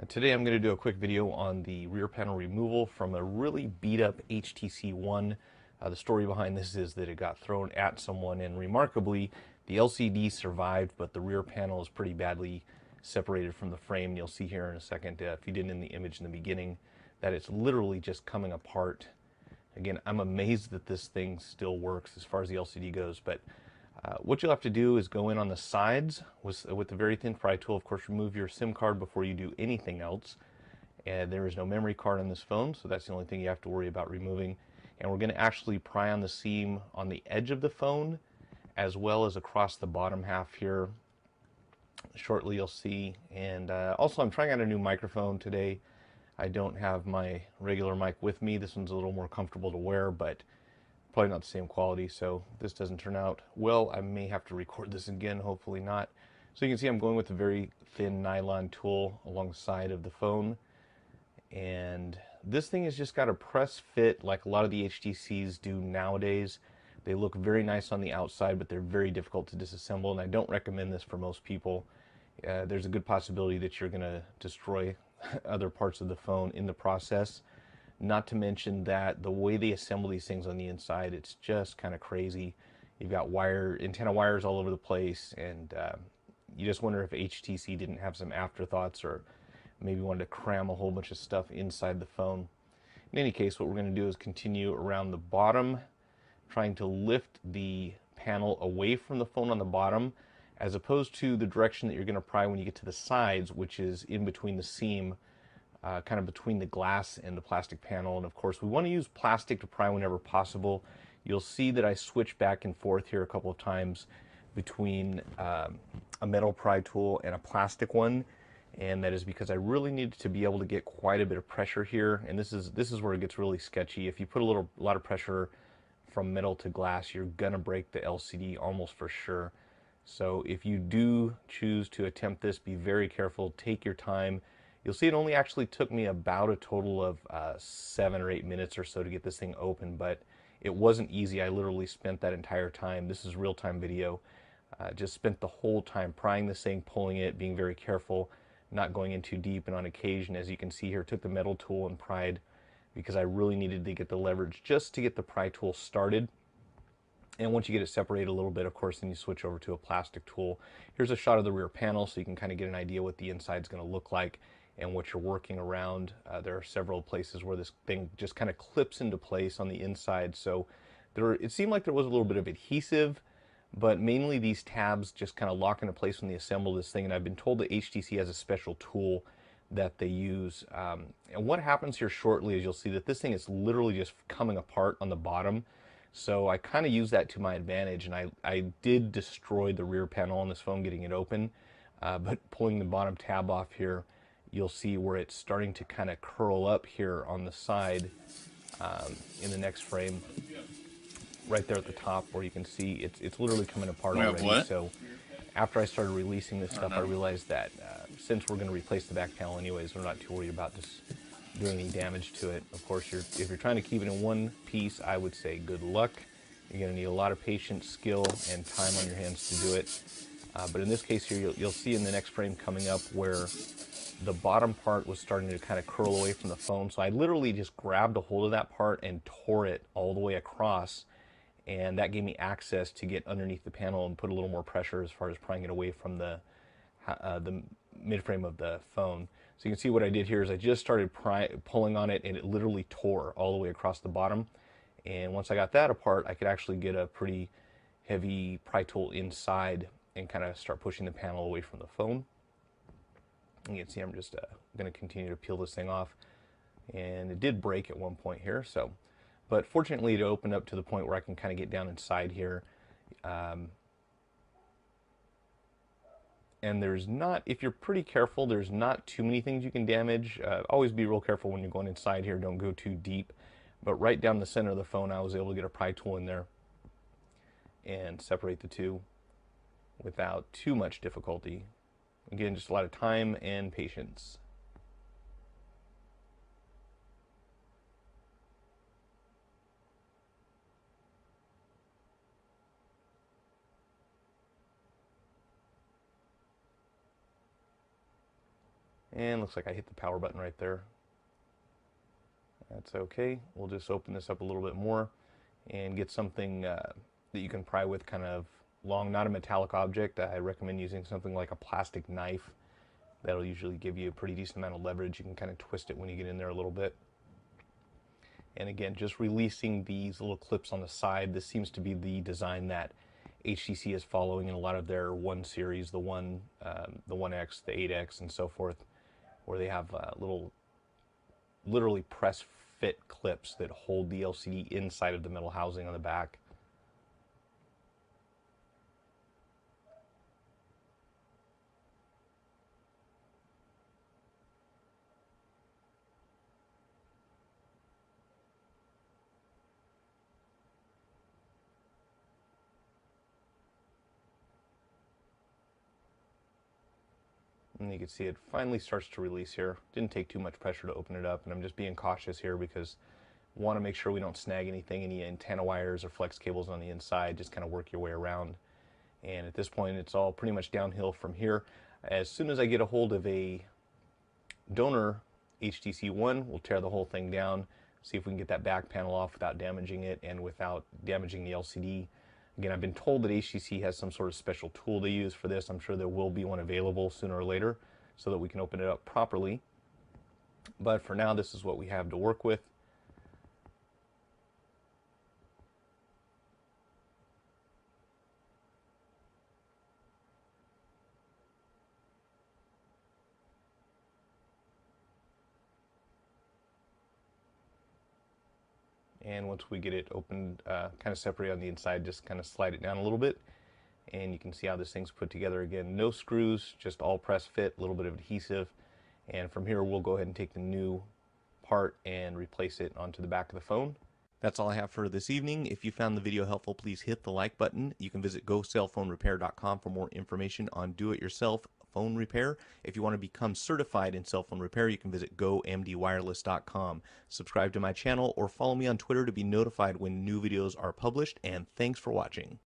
Today I'm going to do a quick video on the rear panel removal from a really beat up HTC One. The story behind this is that it got thrown at someone, and remarkably the LCD survived, but the rear panel is pretty badly separated from the frame. You'll see here in a second, if you didn't in the image in the beginning, that it's literally just coming apart. Again, I'm amazed that this thing still works as far as the LCD goes, but what you'll have to do is go in on the sides with the very thin pry tool. Of course, remove your SIM card before you do anything else. And there is no memory card on this phone, so that's the only thing you have to worry about removing. And we're going to actually pry on the seam on the edge of the phone, as well as across the bottom half here. Shortly you'll see. And also I'm trying out a new microphone today. I don't have my regular mic with me. This one's a little more comfortable to wear, but probably not the same quality, so if this doesn't turn out well, I may have to record this again, hopefully not. So you can see I'm going with a very thin nylon tool along the side of the phone, and this thing has just got a press fit like a lot of the HTCs do nowadays. They look very nice on the outside, but they're very difficult to disassemble, and I don't recommend this for most people. There's a good possibility that you're going to destroy other parts of the phone in the process. Not to mention that the way they assemble these things on the inside, it's just kind of crazy. You've got antenna wires all over the place, and you just wonder if HTC didn't have some afterthoughts or maybe wanted to cram a whole bunch of stuff inside the phone. In any case, what we're going to do is continue around the bottom, trying to lift the panel away from the phone on the bottom, as opposed to the direction that you're going to pry when you get to the sides, which is in between the seam. Kind of between the glass and the plastic panel. And of course we want to use plastic to pry whenever possible. You'll see that I switch back and forth here a couple of times between a metal pry tool and a plastic one, and that is because I really needed to be able to get quite a bit of pressure here, and this is where it gets really sketchy. If you put a lot of pressure from metal to glass, you're gonna break the LCD almost for sure. So if you do choose to attempt this, be very careful, take your time. You'll see it only actually took me about a total of 7 or 8 minutes or so to get this thing open, but it wasn't easy. I literally spent that entire time. This is real-time video. Just spent the whole time prying this thing, pulling it, being very careful, not going in too deep, and on occasion, as you can see here, took the metal tool and pried because I really needed to get the leverage just to get the pry tool started. And once you get it separated a little bit, of course, then you switch over to a plastic tool. Here's a shot of the rear panel so you can kind of get an idea what the inside's going to look like and what you're working around. There are several places where this thing just kind of clips into place on the inside. So it seemed like there was a little bit of adhesive, but mainly these tabs just kind of lock into place when they assemble this thing. And I've been told that HTC has a special tool that they use. And what happens here shortly is you'll see that this thing is literally just coming apart on the bottom. So I kind of use that to my advantage, and I did destroy the rear panel on this phone getting it open, but pulling the bottom tab off here, you'll see where it's starting to kind of curl up here on the side in the next frame, right there at the top where you can see it's literally coming apart We have already. what? So after I started releasing this stuff, I know. realized that since we're going to replace the back panel anyways, we're not too worried about this doing any damage to it. Of course, if you're trying to keep it in one piece, I would say good luck. You're going to need a lot of patience, skill, and time on your hands to do it. But in this case here, you'll see in the next frame coming up where the bottom part was starting to kind of curl away from the phone. So I literally just grabbed a hold of that part and tore it all the way across. And that gave me access to get underneath the panel and put a little more pressure as far as prying it away from the mid-frame of the phone. So you can see what I did here is I just started pulling on it, and it literally tore all the way across the bottom. And once I got that apart, I could actually get a pretty heavy pry tool inside and kind of start pushing the panel away from the phone. And you can see I'm just going to continue to peel this thing off. And it did break at one point here, so. But fortunately, it opened up to the point where I can kind of get down inside here. And there's not, if you're pretty careful, there's not too many things you can damage. Always be real careful when you're going inside here. Don't go too deep. But right down the center of the phone, I was able to get a pry tool in there and separate the two without too much difficulty. Again, just a lot of time and patience. And looks like I hit the power button right there. That's okay. We'll just open this up a little bit more and get something that you can pry with, kind of long, not a metallic object. I recommend using something like a plastic knife. That'll usually give you a pretty decent amount of leverage. You can kind of twist it when you get in there a little bit. And again, just releasing these little clips on the side. This seems to be the design that HTC is following in a lot of their One series, the 1X, the 8X, and so forth, where they have little, literally press fit clips that hold the LCD inside of the metal housing on the back. And you can see it finally starts to release here. Didn't take too much pressure to open it up, and I'm just being cautious here because I want to make sure we don't snag anything, any antenna wires or flex cables on the inside. Just kind of work your way around. And at this point, it's all pretty much downhill from here. As soon as I get a hold of a donor HTC One, we'll tear the whole thing down, see if we can get that back panel off without damaging it and without damaging the LCD. Again, I've been told that HTC has some sort of special tool they use for this. I'm sure there will be one available sooner or later so that we can open it up properly. But for now, this is what we have to work with. And once we get it opened, kind of separate on the inside, just kind of slide it down a little bit. And you can see how this thing's put together. Again, no screws, just all press fit, a little bit of adhesive. And from here, we'll go ahead and take the new part and replace it onto the back of the phone. That's all I have for this evening. If you found the video helpful, please hit the like button. You can visit gocellphonerepair.com for more information on do-it-yourself phone repair. If you want to become certified in cell phone repair, you can visit gomdwireless.com. Subscribe to my channel or follow me on Twitter to be notified when new videos are published, and thanks for watching.